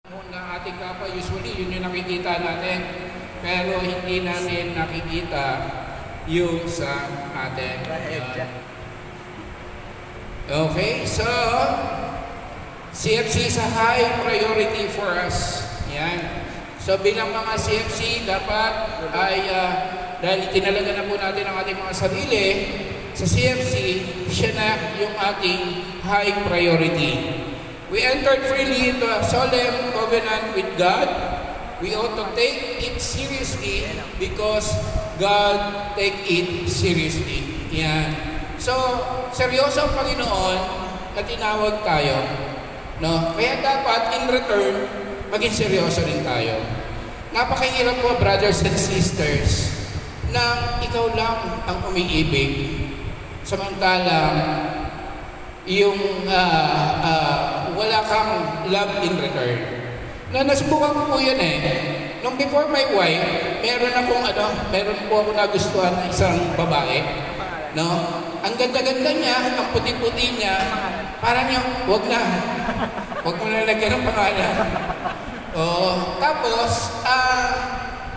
ng ating kapwa, usually yun yung nakikita natin. Pero hindi natin nakikita yung sa atin. Okay, so CFC is a high priority for us. Yan. So bilang mga CFC, dapat ay dahil tinalaga na po natin ang ating mga sarili, sa CFC, siya na yung ating high priority. We entered freely into a solemn covenant with God. We ought to take it seriously because God take it seriously. Yan. So, seryoso ang Panginoon na tinawag tayo. No? Kaya dapat, in return, maging seryoso rin tayo. Napakahirap po, brothers and sisters, na ikaw lang ang umiibig. Samantalang, yung wala kang love in return. Nasubukan ko po yan eh. Nung before my wife, meron po ako nagustuhan na isang babae. No? Ang ganda-ganda niya, ang puti-puti niya, parang yung, wag mo na lagyan ng pangalan. Tapos,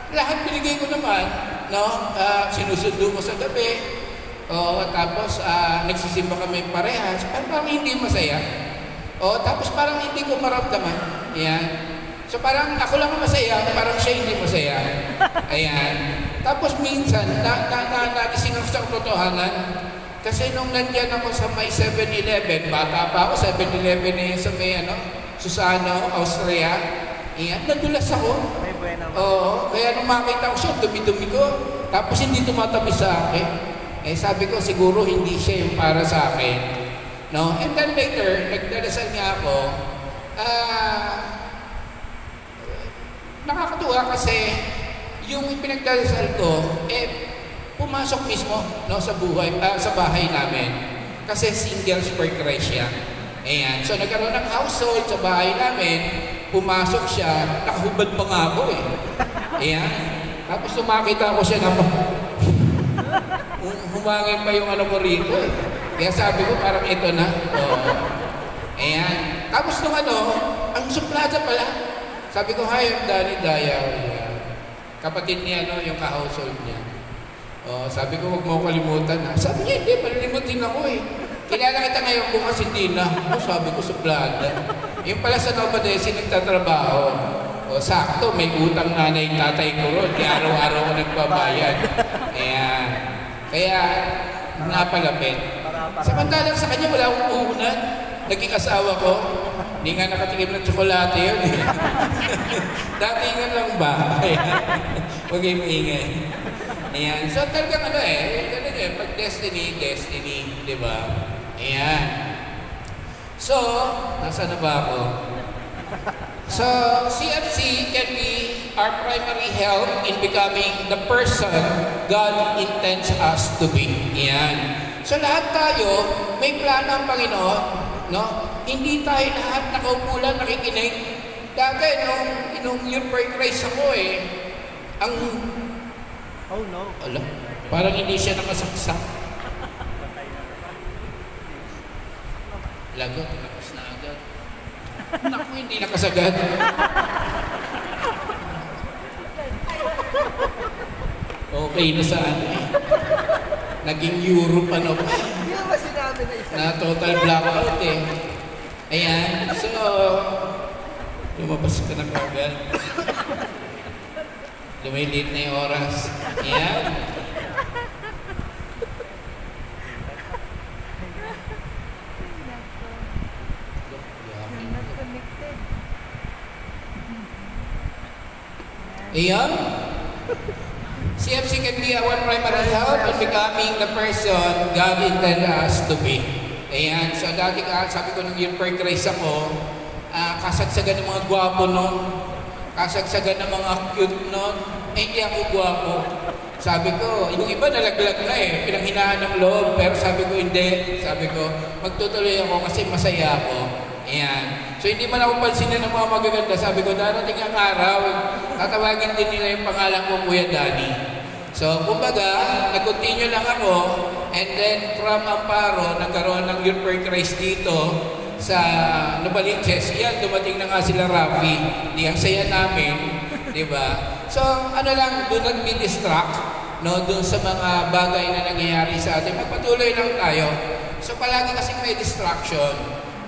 lahat binigay ko naman, no? Sinusundo ko sa gabi. Tapos nagsisimba kami parehas, parang hindi masaya. Tapos parang hindi ko maramdaman. Ayan. So parang ako lang masaya, parang siya hindi masaya. Ayan. Tapos minsan, nagising ako sa totohanan. Kasi nung nandiyan ako sa may 7-Eleven, bata pa ako, 7-Eleven na yun sa may Susano, Austria. Ayan, nadulas ako. Kaya nung makita ko siya, dumi-dumi ko. Tapos hindi tumatabi sa akin. Sabi ko, siguro hindi siya yung para sa akin. No? And then later, nagdarasal niya ako. Nakakatuwa kasi yung pinagdarasal ko, pumasok mismo, no, sa bahay namin. Kasi singles for Christ siya. Ayan. So nagkaroon ng household sa bahay namin, pumasok siya, nakahubad pa nga ako eh. Ayan. Tapos tumakita ko siya na humangin pa yung ko rito eh. Kaya sabi ko parang ito na. Ayan. Tapos nung ang suplada pala. Sabi ko, hi, I'm Danny Daya. Kapatid niya, yung ka-household niya. Sabi ko, huwag mo kalimutan ha. Sabi niya, hindi, palilimutin ako eh. Kilala kita ngayon bukas hindi na. Sabi ko, suplada. Yung pala sa Nova Desi, nagtatrabaho. Sakto, may utang nanay tatay ko ron. Di araw-araw ko nagbabayad. Ayan. Kaya, napalapit. Samantalang sa kanya, wala akong puhunan. Naging asawa ko. Hindi nga nakatikim ng tsokolate yun eh. Datingan lang ba? Huwag kayo maingay. Ayan. So talagang ganun eh. Pag destiny, di ba? Ayan. So, nasa na ba ako? So, CFC can be our primary help in becoming the person God intends us to be. Ayan. So lahat tayo, may plano ang Panginoon, no? Hindi tayo lahat nakaupo lang nakikinig. Dati, nung Youth for Christ ako ang... Oh no. Ala, parang hindi siya nakasaksak. Lagot, tapos na agad. Naku, hindi nakasagad. Okay na saan eh. Naging Europe pa. Hindi naman sinabi na isa. Na total blackout eh. Ayan. So, lumabas ka na kagad. Lumilit na yung oras. Ayan. Ayan. CFC can be our primary help in becoming the person God intended us to be. Ayan. So dati sabi ko nung Youth for Christ ako, kasagsagan ng mga gwapo nun, kasagsagan ng mga cute nun, hindi ako gwapo. Sabi ko, yung iba nalaglag na eh, pinanghinaan ng loob, pero sabi ko hindi. Sabi ko, magtutuloy ako kasi masaya ako. Ayan. So hindi man ako pansinin ng mga magaganda. Sabi ko, darating ang araw, tatawagin din nila yung pangalan ko, Kuya Danny. So, kumbaga, nag-continue lang ako, and then from Amparo, nagkaroon ng Youth for Christ dito. sa Novaliches, yan, dumating na nga sila Rafi. Di ang saya namin, di ba? So, ano lang, do not be distract, no, doon sa mga bagay na nangyayari sa atin. Magpatuloy lang tayo. So, palagi kasing may distraction.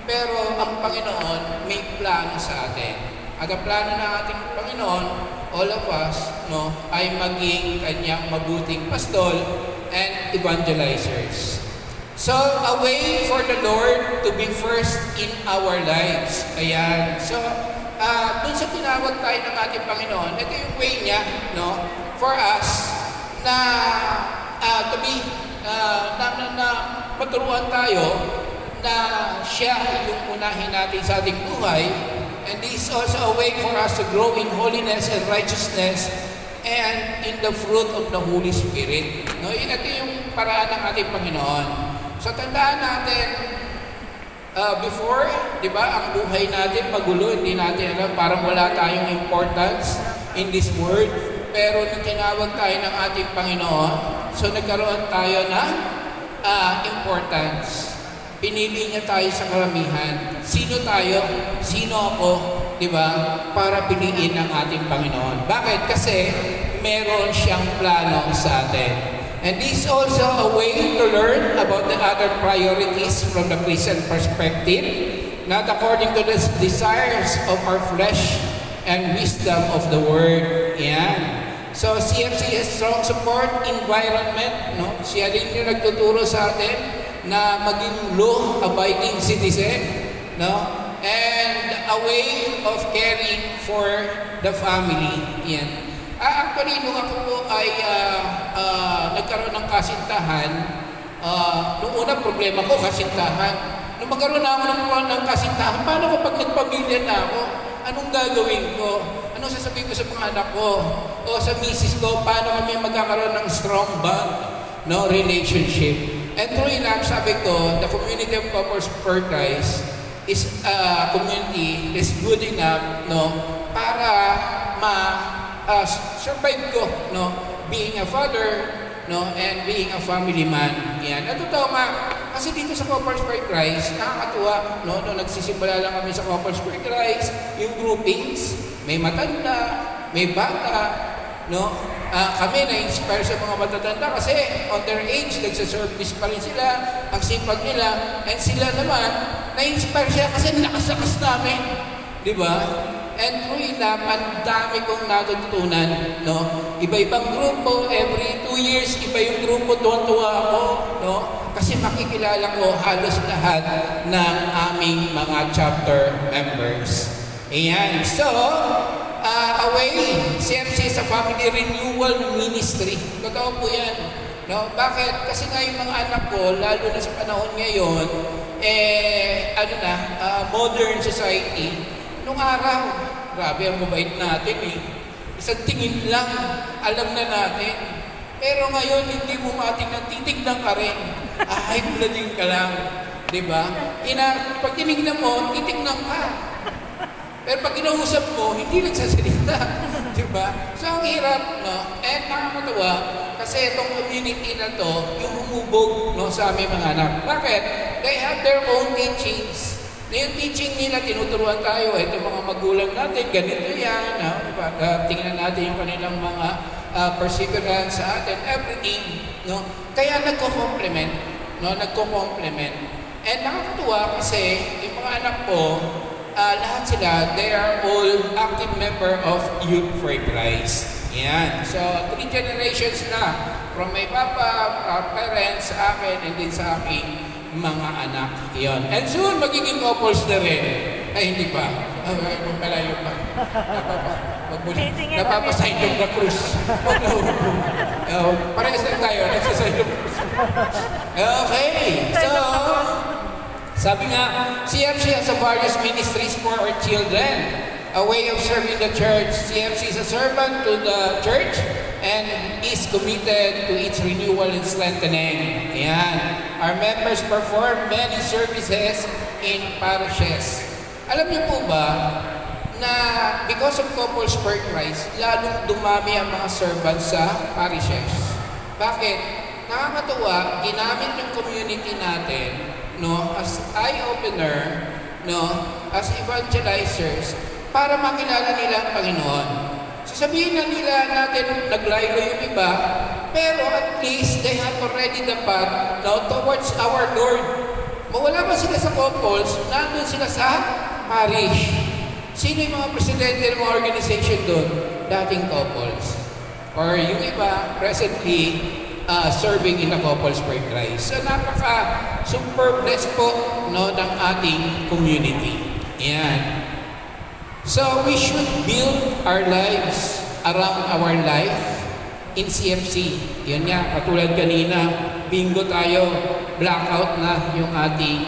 Pero ang Panginoon may plano sa atin. At ang plano ng ating Panginoon, all of us, no, ay maging kanyang mabuting pastol and evangelizers. So, a way for the Lord to be first in our lives. Ayan. So, dun sa tinawag tayo ng ating Panginoon, ito yung way niya, no, for us na to be, na maturuan tayo na siya yung unahin natin sa ating buhay. And this is also a way for us to grow in holiness and righteousness and in the fruit of the Holy Spirit. No, ito yung paraan ng ating Panginoon. So tandaan natin, before, di ba, ang buhay natin magulo, hindi natin alam, parang wala tayong importance in this world. Pero nung tinawag tayo ng ating Panginoon, so nagkaroon tayo ng importance. Pinili niya tayo sa karamihan. Sino tayo? Sino ako? Di ba? Para piliin ng ating Panginoon. Bakit? Kasi meron siyang plano sa atin. And this is also a way to learn about the other priorities from the Christian perspective, not according to the desires of our flesh and wisdom of the Word. Yan. So, CFC has strong support environment. No? Siya din yung nagtuturo sa atin na maging law-abiding citizen, no? And a way of caring for the family. Yan. Actually, nung ako po ay nagkaroon ng kasintahan, nung una problema ko, kasintahan. Nung magkaroon na ako ng kasintahan, paano ko pag nagpamilya na ako? Anong gagawin ko? Anong sasabihin ko sa mga anak ko? O sa misis ko, paano kami magkakaroon ng strong bond, no, relationship? And true enough, sabi ko, the community of couples for Christ is a community is good enough, no, para survive ko, no, being a father, no, and being a family man. Yan. At totoo nga, kasi dito sa Couples for Christ, nakakatuwa, no, nung nagsisimula lang kami sa Couples for Christ, yung groupings, may matanda, may bata, no, kami na-inspire sa mga matatanda kasi on their age, nagsaservice pa rin sila, ang sipag nila, and sila naman, na-inspire siya kasi lakas-lakas namin. Di ba? And true enough, ang dami kong natutunan, no? Iba-ibang grupo, every 2 years, iba yung grupo, tuwa-tuwa ako, no? Kasi makikilala ko halos lahat ng aming mga chapter members. Ayan. So, away, CFC is a family renewal ministry. Totoo po yan. No? Bakit? Kasi nga yung mga anak ko, lalo na sa panahon ngayon, modern society, nung araw, grabe ang mabait natin eh. Isang tingin lang, alam na natin. Pero ngayon, hindi mo matingnan, titignan ka rin. Ay, bulading ka lang. Diba? Pag tinignan mo, titignan ka. Pero pag kinausap mo, hindi nagsasalita. Diba? So, ang hirap, no? And nakakatawa, kasi itong community na to, yung humubog, no, sa aming mga anak. Bakit? They have their own teachings. Na yung teaching nila, tinuturuan tayo, itong mga magulang natin, ganito yan, no? Diba? Tingnan natin yung kanilang mga perseverance sa atin, everything, no? Kaya nagko-complement, no? Nagko-complement. And nakakatuwa kasi, yung mga anak ko, lahat sila, they are all active member of Youth for Christ. Yan. So, 3 generations na. From my papa, parents, sa akin, and din sa aking mga anak. Yan. And soon, magiging couples na rin. Ay, hindi pa. Malayo pa. Napapasign na krus. Parehas lang tayo. Nagsasign na krus. Okay. So, sabi nga, CFC has a various ministries for our children, a way of serving the church. CFC is a servant to the church and is committed to its renewal and strengthening. Ayan. Our members perform many services in parishes. Alam niyo po ba na because of Couples for Christ, lalong dumami ang mga servants sa parishes? Bakit? Nakakatuwa, ginamit yung community natin, no, as eye-opener no, as evangelizers, para makilala nila ang Panginoon. Sasabihin na nila natin naglaylo yung iba, pero at least they have already the path now towards our Lord. Mawala ba sila sa couples, nandun sila sa parish. Sino yung mga presidente ng mga organization doon? Dating couples. Or yung iba, presently, serving in the Couples for Christ. So napaka-super blessed po, no, ng ating community. Yan. So we should build our lives around our life in CFC. Yan nga, katulad kanina, bingo tayo, blackout na yung ating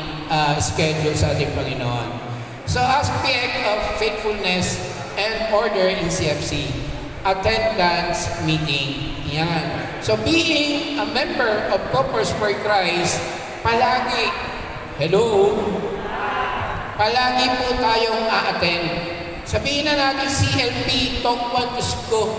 schedule sa ating Panginoon. So aspect of faithfulness and order in CFC, attendance meeting. Yan. So being a member of Couples for Christ, palagi po tayong a-attend. Sabihin na natin CLP, Talk One to School.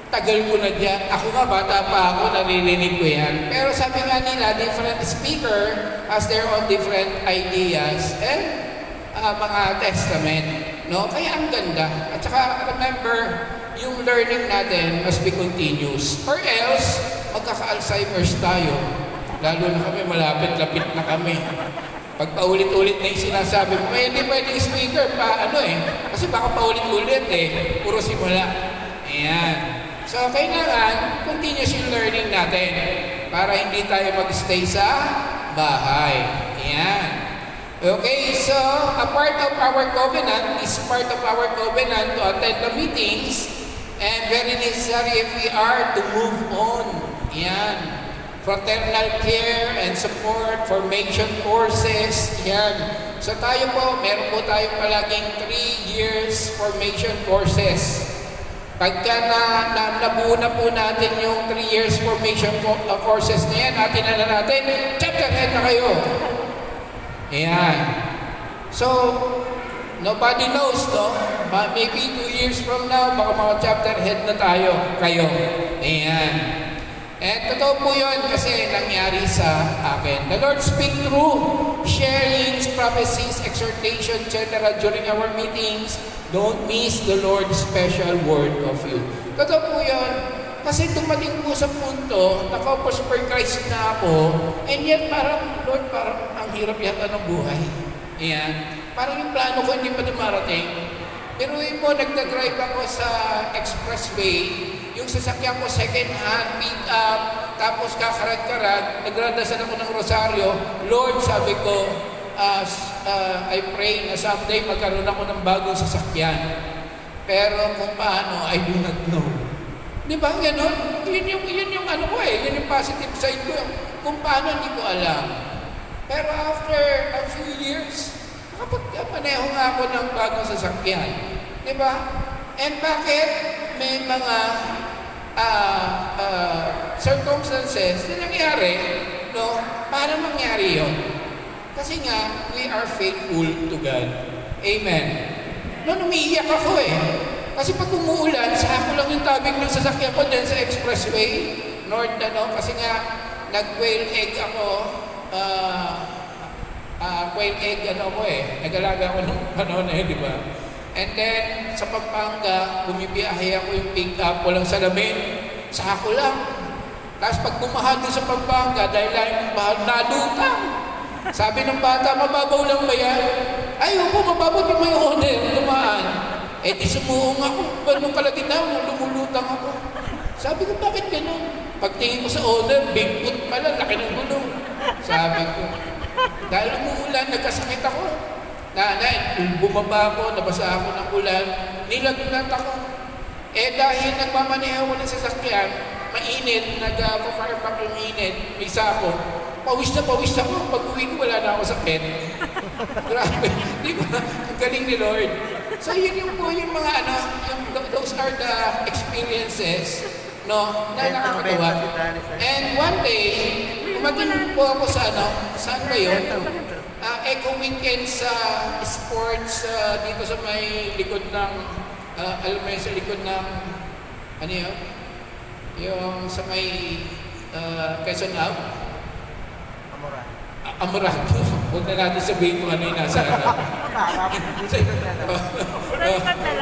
Tagal ko na dyan. Ako nga, bata pa ako, naririnig ko yan. Pero sabi nga nila, different speaker has their own different ideas and mga testament. No? Kaya ang ganda. At saka, remember, yung learning natin must be continuous. Or else, magkaka-Alzheimer's tayo. Lalo na kami, malapit-lapit na kami. Pag paulit-ulit na yung sinasabi mo, hindi pwedeng speaker pa, kasi baka paulit-ulit puro simula. Ayan. So, kailangan, continuous yung learning natin para hindi tayo mag-stay sa bahay. Ayan. Okay, so, a part of our covenant is part of our covenant to attend the meetings and very necessary if we are to move on. Ayan. Fraternal care and support, formation courses, yan. So tayo po, meron po tayong palaging 3 years formation courses. Pagka nabuo na po natin yung 3 years formation courses na yan, atin na natin, chapter head na kayo. Ayan. So, nobody knows, no? Maybe 2 years from now, baka mga chapter head na kayo. Ayan. And totoo po yun kasi nangyari sa akin. The Lord speak through sharings, prophecies, exhortation, etc. during our meetings. Don't miss the Lord's special word of you. Totoo po yun. Kasi dumating po sa punto, naka-Couples for Christ na ako, and yet parang, Lord, parang ang hirap yata ng buhay. Ayan. Parang yung plano ko hindi pa dumarating. Pero yun po, nagdadrive ako sa expressway, yung sasakyan ko second hand, pick up, tapos kakarag-karag, nagradasal ako ng rosaryo. Lord, sabi ko, I pray na someday magkaroon ako ng bagong sasakyan. Pero kung paano, I do not know. Di ba? Ganon? Yun yung ano ko yun yung positive side ko. Kung paano, hindi ko alam. Pero after a few years, nakapagpaneho nga ako ng bagong sasakyan. Di ba? And bakit may mga circumstances na nangyari, no? Para mangyari yun? Kasi nga, we are faithful to God. Amen. No, umiiyak ako Kasi pag umuulan, sako lang yung tabing ng sasakyan ko dyan sa expressway, north, kasi nga, nag-quail egg ako, quail egg, nag-alaga ako ng panahon di ba? And then, sa Pampanga, bumibiyahe ako yung pick-up, walang salamin, sako lang. Tapos pag bumahal din sa Pampanga, dahil lang yung bahal, nalutang. Sabi ng bata, mababaw lang ba yan? Ay, opo, mababaw din may owner, dumaan. Di sumuong ako, nung kalagitnaan, lumulutang ako. Sabi ko, bakit ganun? Pagtingin ko sa owner, big foot pala, laki ng gulong. Sabi ko, dahil umuulan, nagkasakit ako. Bumaba ako, nabasa ako ng ulan, nilagnat ako. Dahil nagmamaneho ako ng sasakyan, mainit, nag-fireback yung init, may sako. Pawis na pawis ako. Pag uwi ko, wala na ako sakit. Grabe. Di ba? Ang galing ni Lord. So, yun yung po yung mga those are the experiences, no, na nakakatawa. And one day, umating po ako sa saan ba yun? Eco Weekend sa sports dito sa may likod ng, alam mo yun, sa likod ng, ano yun? Yung sa may Quezon Ave? Amorado. huwag na natin sabihin kung ano yung nasa harap.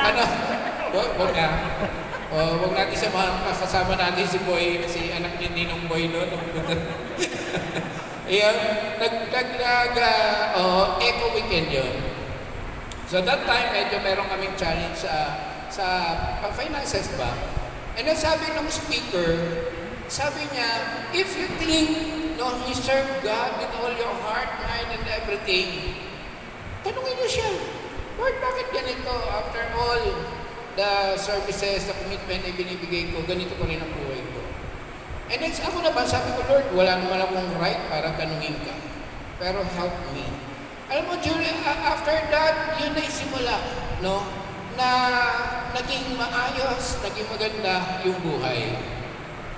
Ano? Huwag na. Huwag natin kasama natin si Boy, kasi anak ni Ninong Boy noon. Ayan, Eco Weekend yun. So that time, medyo meron kaming challenge sa finances ba. And then sabi ng speaker, sabi niya, if you think, no, you serve God with all your heart, mind, and everything, tanungin niyo siya, Lord, bakit ganito? After all the services, the commitment na binibigay ko, ganito pa rin ang buhay ko. And then ako naman, sabi ko, Lord, wala naman akong right para tanungin ka. Pero help me. Alam mo, after that, yun na isimula, no? Na naging maayos, naging maganda yung buhay.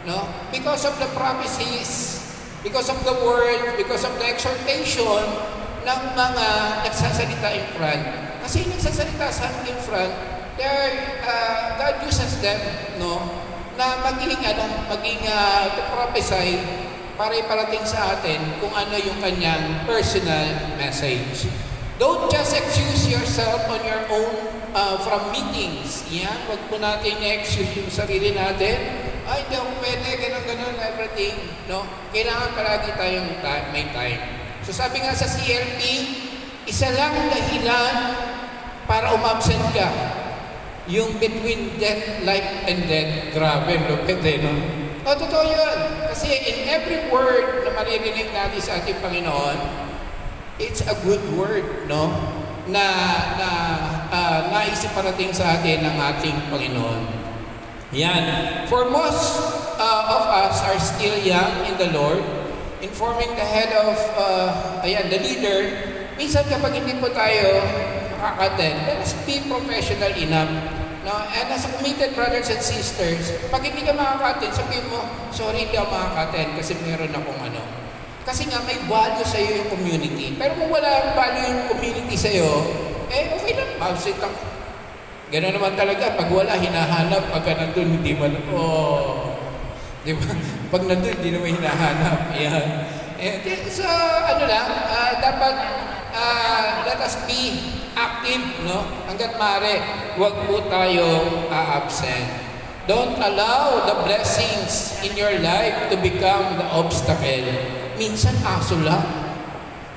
No? Because of the promises, because of the word, because of the exhortation ng mga nagsasalita in front. Kasi yung nagsasalita sa in front, God uses them, no? Na maging to prophesy para iparating sa atin kung ano yung kanyang personal message. Don't just excuse yourself on your own from meetings. Yan, wag po natin na-excuse yung sarili natin. Ay, hindi ako pwede, gano'n, everything. No? Kailangan palagi tayong may time. So sabi nga sa CLP, isa lang dahilan para umabsent ka. Yung between life and death. Grabe, lupit no? Totoo yun. Kasi in every word na maririnig natin sa ating Panginoon, it's a good word, no? Na naisip parating sa atin ng ating Panginoon. Yan. For most of us are still young in the Lord, informing the head of, the leader, minsan kapag hindi po tayo makaka-attend, let us be professional enough. No? And as a committed brothers and sisters, pag hindi ka makaka-attend, sabihin mo, sorry, hindi ako makaka-attend kasi meron akong ano. Kasi nga may value sa iyo yung community. Pero kung wala value yung community sa iyo, okay lang, absent ako. Gano'n naman talaga, pag wala, hinahanap, pagka nandun, hindi man, di ba? Pag nandun, hindi naman hinahanap. Yan. So, dapat, let us be active, no? Hanggat maaari, huwag po tayong absent. Don't allow the blessings in your life to become the obstacle. Minsan aso lang.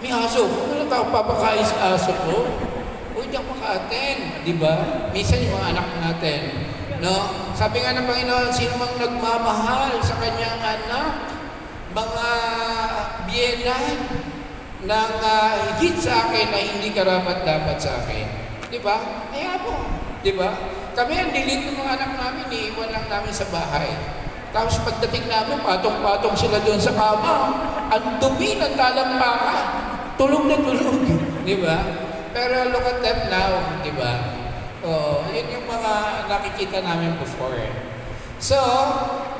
May aso. Wala tao papakain sa aso ko. Hindi ako maka-attend. Diba? Minsan yung mga anak natin. No? Sabi nga ng Panginoon, sino mang nagmamahal sa kanyang anak, mga biyenan ng higit sa akin na hindi karapat-dapat sa akin. Diba? Kaya po. Diba? Kami ang dilig ng mga anak namin, iiwan lang namin sa bahay. Tapos pagdating namin, patong-patong sila doon sa kama. Ang dumi ng talampakan. Tulog na tulog. Di ba? Pero look at them now. Di ba? Yun yung mga nakikita namin before. So,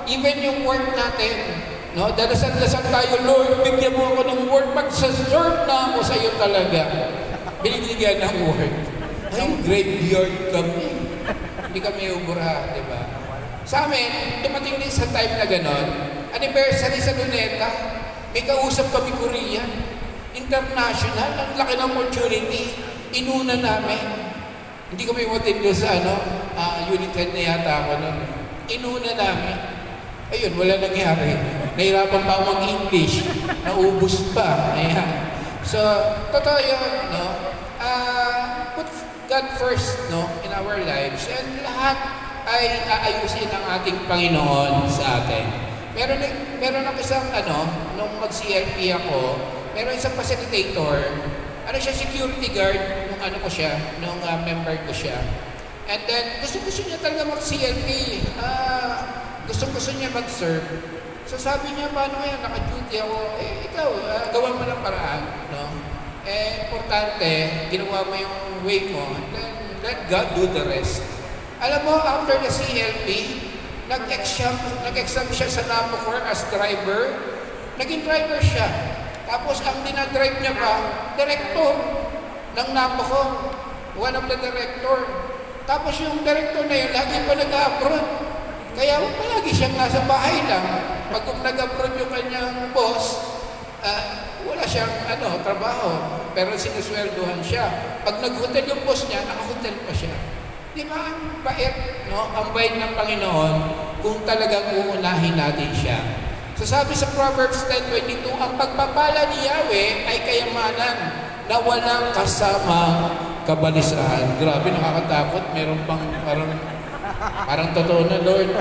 even yung work natin, no? Dalasal-dasal tayo, Lord, bigyan mo ako ng work. Magsaserve na ako sa iyo talaga. Binibigyan ng work. Ay, graveyard kami. Hindi kami ubura, di ba? Sa amin, dumating din sa time na gano'n, anniversary sa Luneta, may kausap kami Korean, international, ang laki ng opportunity, inuna namin. Hindi kami matin doon sa unit 10 na yata ako noon. Inuna namin. Ayun, wala nangyari. Nahirapan pa ako mag-English, naubos pa. Ayan. So, totoo yun, no? Put God first, no, in our lives, and lahat ay aayusin ng ating Panginoon sa atin. Meron ako isang nung mag-CLP ako, meron isang facilitator, siya, security guard, nung member ko siya. And then, gusto niya talaga mag-CLP. Gusto niya mag-serve. So sabi niya, paano yan, naka-duty ako, ikaw, gawan mo ng paraan, no? Importante, ginawa mo yung way mo, and then let God do the rest. Alam mo, after the CLP, nag-exam siya sa Napocor as driver. Naging driver siya. Tapos ang dinadrive niya pa, director ng Napocor. One of the director. Tapos yung director na yun, lagi pa nag-abroad. Kaya palagi siyang nasa bahay lang. Pag nag-abroad yung kanyang boss, wala wala siyang trabaho, pero sinusweldohan siya. Pag nag-hotel yung boss niya, naka-hotel pa siya. Di ba ang bait, no? Ang bait ng Panginoon kung talagang uunahin natin siya. So sabi sa Proverbs 10:22, ang pagpapala ni Yahweh ay kayamanan na walang kasamang kabalisahan. Grabe, nakakatakot. Meron pang parang totoo na, Lord.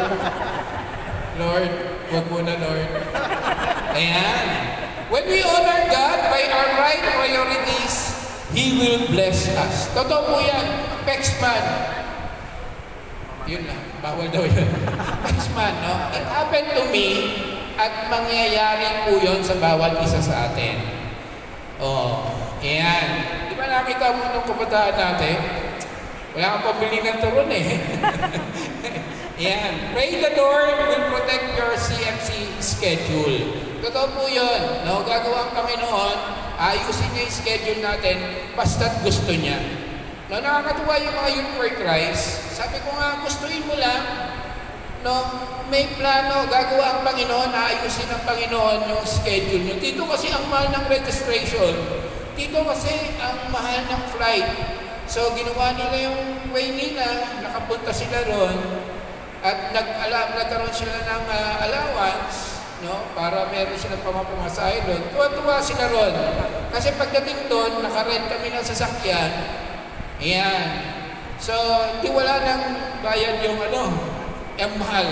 Lord, huwag muna, Lord. Ayan. When we honor God by our right priorities, He will bless us. Totoo po yan. Pexman. Yun lang. Bawal daw yun. Pexman, no? It happened to me at mangyayari po yun sa bawat isa sa atin. Ayan. Di ba nakita mo nung kabataan natin? Wala kang pabili ng turon eh. Ayan. Pray the Lord will protect your CMC schedule. Totoo po yun. No? Gagawa ang Panginoon, ayusin niya yung schedule natin basta't gusto niya. No, nakakatuwa yung mga Youth for Christ. Sabi ko nga, gustuin mo lang, no, may plano, gagawa ang Panginoon, ayusin ng Panginoon yung schedule niyo. Dito kasi ang mahal ng registration. Dito kasi ang mahal ng flight. So, ginawa nila yung way nila, nakapunta sila ron, at nagkaroon sila ng allowance, no, para meron silang pamapamasahe doon. Tuwa-tuwa sila ron. Kasi pagdating doon, nakarent kami ng sasakyan. Ayan. So, di wala nang bayad yung yung mahal.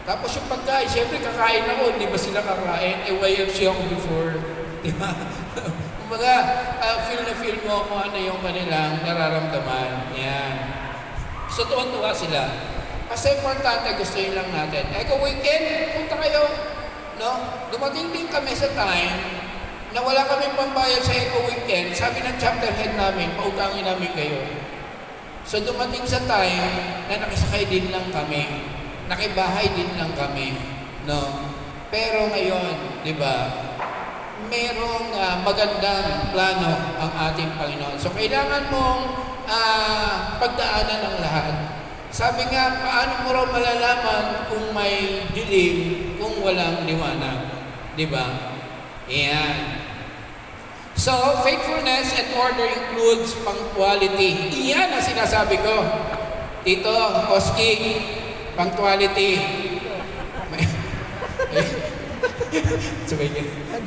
Tapos yung pagkain, siyempre kakain ako, di ba sila kakain? YFC ako before. Di ba? Kumbaga, feel mo kung ano yung kanilang nararamdaman. Ayan. So, tuwan-tuwa sila. Kasi importante, gusto yun lang natin. Kung weekend, punta kayo. No? Dumating din kami sa time na wala kami pambayad sa Eco Weekend. Sabi ng chapter head namin, pautangin namin kayo. So dumating sa time na nakisakay din lang kami. Nakibahay din lang kami. No? Pero ngayon, di ba, merong magandang plano ang ating Panginoon. So kailangan mong pagdaanan ng lahat. Sabi nga, paano mo raw malalaman kung may dilim, kung walang liwanag? Di ba? Ayan. So, faithfulness and order includes punctuality. Iyan ang sinasabi ko. Tito, Oski, punctuality.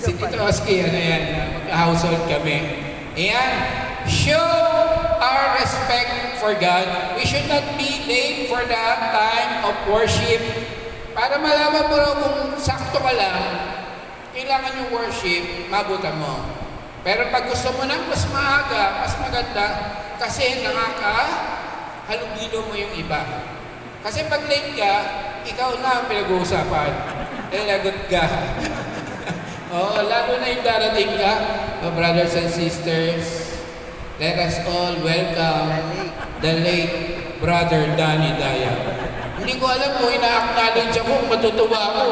Si Tito Oski, mag-household kami. Ayan. Show our respect for God. We should not be late for the time of worship. Para malaman mo raw kung sakto ka lang, kailangan yung worship, mabutan mo. Pero pag gusto mo nang mas maaga, mas maganda, kasi nakakahalubilo mo yung iba. Kasi pag late ka, ikaw na ang pinag-uusapan. Lagot ka. Lalo na yung darating ka, brothers and sisters, let us all welcome the late Brother Danny Daya. Hindi ko alam kung ina-acknowledge ako, matutuwa ako.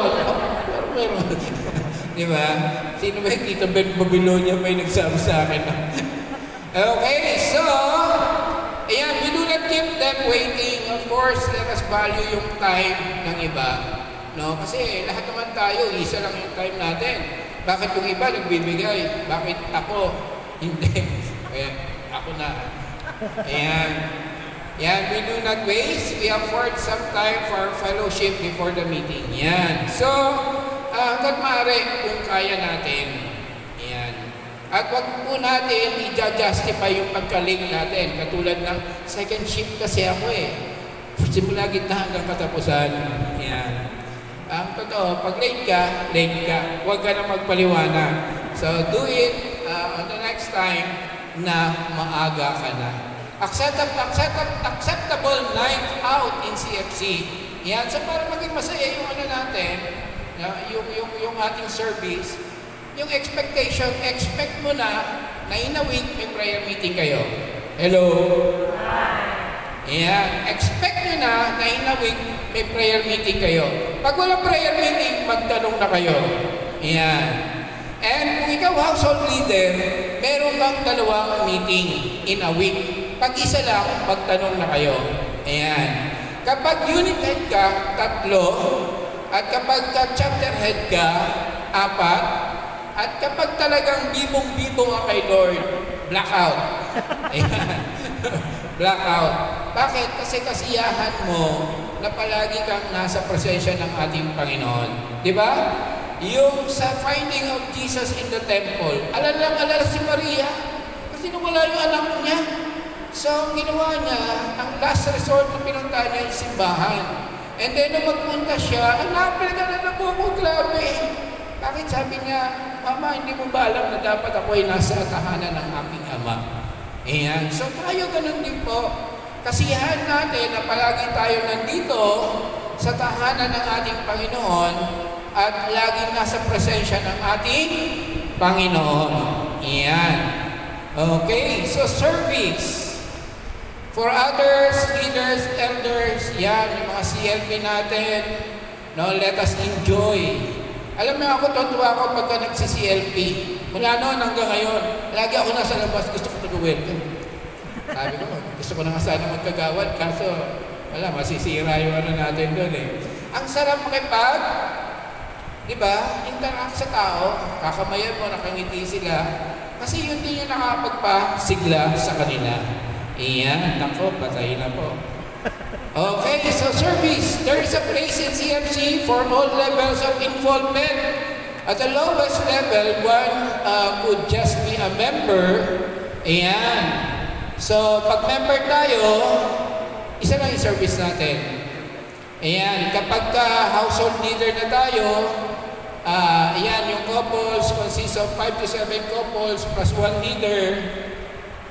Pero meron. Di ba? Sino ba yung Tito Ben Babylonia may nagsabi sa akin? Okay, so, ayan, we do not keep them waiting. Of course, let us value yung time ng iba. No? Kasi lahat naman tayo, isa lang yung time natin. Bakit yung iba nagbibigay? Bakit ako? Hindi. Ayan, ako na. Ayan. Yan, we do not waste. We afford some time for fellowship before the meeting. Yan. So, hanggat maaari kung kaya natin. Yan. At wag po natin i-justify yung pagka-late natin. Katulad ng second shift kasi ako simula gitna hanggang katapusan. Yan. Ang totoo, pag late ka, huwag ka na magpaliwanag. So, do it on the next time na maaga ka na. Acceptable night out in CFC. Yan. So, para maging masaya yung natin, yung ating service, yung expectation, expect mo na in a week may prayer meeting kayo. Hello? Ayan. Expect nyo na in a week may prayer meeting kayo. Pag walang prayer meeting, magtanong na kayo. Ayan. And kung ikaw household leader, meron kang 2 meeting in a week. Pag isa lang, magtanong na kayo. Ayan. Kapag unit head ka, 3. At kapag chapter head ka, 4, At kapag talagang bibong-bibo ka kay Lord, blackout. Ayan. Blackout. Bakit? Kasi kasiyahan mo na palagi kang nasa presensya ng ating Panginoon. Di ba? Yung sa finding of Jesus in the temple, alala si Maria kasi nawala yung anak niya. So, ang ginawa niya, ang last resort na pinunta niya yung simbahan. And then, nung magpunta siya, hanapin ka na po, grabe. Bakit sabi niya, Mama, hindi mo ba alam na dapat ako ay nasa tahanan ng aking ama? Ayan. So, tayo ganun din po. Kasiyahan natin na palagi tayo nandito sa tahanan ng ating Panginoon at laging nasa presensya ng ating Panginoon. Ayan. Okay, so service. For others, leaders, elders, yan, yung mga CLP natin, no, let us enjoy. Alam mo ako, tutuwa ako pagka nagsi-CLP. Mula noon hanggang ngayon, lagi ako nasa labas, gusto ko to-welcome. Sabi ko, gusto ko na nga sana magkagawad, kaso, wala, masisira yung ano natin doon eh. Ang sarap makipag, di ba, interact sa tao, kakamayan mo, nakangiti sila, kasi yun din yung nakapagpasigla sa kanila. Iyan, nako, patay na po. Okay, so service. There is a place in CMC for all levels of involvement. At the lowest level, one could just be a member. Ayan. So, pag member tayo, isa lang yung service natin. Ayan, kapag household leader na tayo, ayan, yung couples consists of 5 to 7 couples plus 1 leader.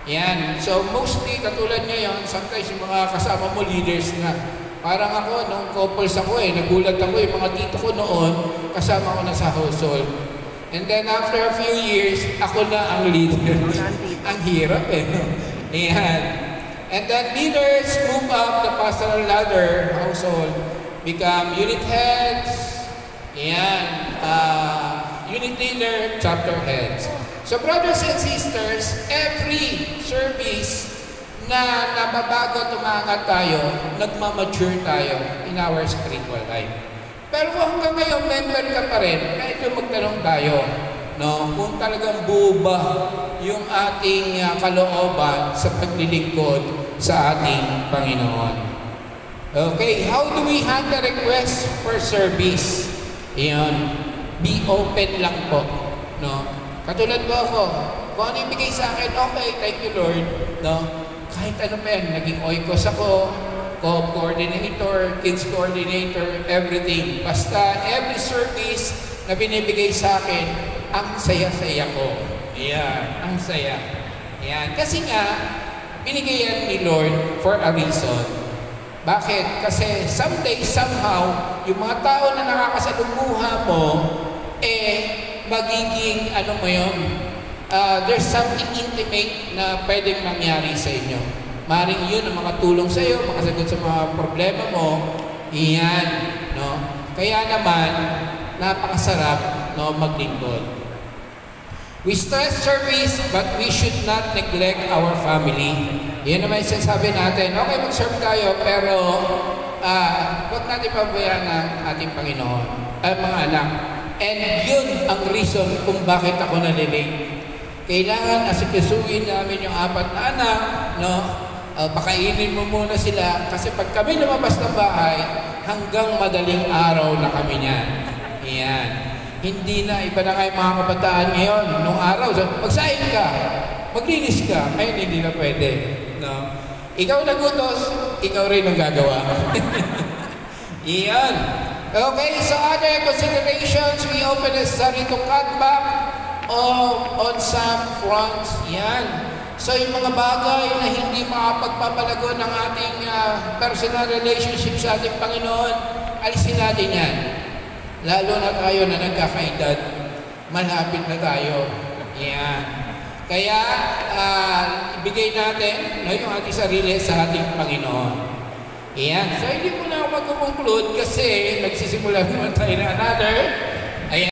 Yan. So, mostly, katulad ngayon, sometimes yung mga kasama mo, leaders na. Parang ako, nung couples ako nagulat ako, yung mga tito ko noon, kasama ko na sa household. And then, after a few years, ako na ang leader. Ang hirap Yan. And then, leaders move up the pastoral ladder, household, become unit heads, yan, unit leader, chapter heads. So brothers and sisters, every service na nababago, tumangat tayo, nagmamature tayo in our spiritual life. Pero kung hanggang ngayon member ka pa rin, medyo magtanong tayo, no, kung talagang buo ba yung ating kalooban sa paglilingkod sa ating Panginoon. Okay, how do we handle requests for service? Iyon, be open lang po, no? Katulad mo ako, kung ano yung bigay sa akin, okay, thank you Lord. No? Kahit ano pa yan, naging oikos ako, co-coordinator, kids coordinator, everything. Basta every service na binibigay sa akin, ang saya-saya ko. Ayan, ang saya. Ayan. Kasi nga, binigay yan ni Lord for a reason. Bakit? Kasi someday, somehow, yung mga tao na nakakasalumuha mo, magiging, ano mo yun, there's something intimate na pwedeng mangyari sa inyo. Maring yun ang makatulong sa iyo, makasagot sa mga problema mo, iyan, no? Kaya naman, napakasarap, no, maglingkod. We stress service, but we should not neglect our family. Yan naman yung sinasabi natin, okay, mag-serve tayo, pero huwag natin pabayaan ang ating Panginoon, mga anak. And yun ang reason kung bakit ako nalilate. Kailangan asikasuhin namin yung 4 na anak, no? Pakainin mo muna sila kasi pag kami lumabas ng bahay, hanggang madaling araw na kami niyan. Ayan. Hindi na, iba na kayo mga kabataan ngayon. Nung araw, magsahin ka, maglinis ka, ngayon hindi na pwede. No? Ikaw nagutos, ikaw rin ang gagawa. Iyan. Okay, so other considerations, we often necessary to cut back on some fronts. Yan. So yung mga bagay na hindi makapagpapalago ng ating personal relationship sa ating Panginoon, alisin natin yan. Lalo na tayo na nagkakaedad, malapit na tayo. Yan. Kaya, ibigay natin yung ating sarili sa ating Panginoon. Ayan. So, hindi ko na ako mag-conclude kasi nagsisimula naman tayo na another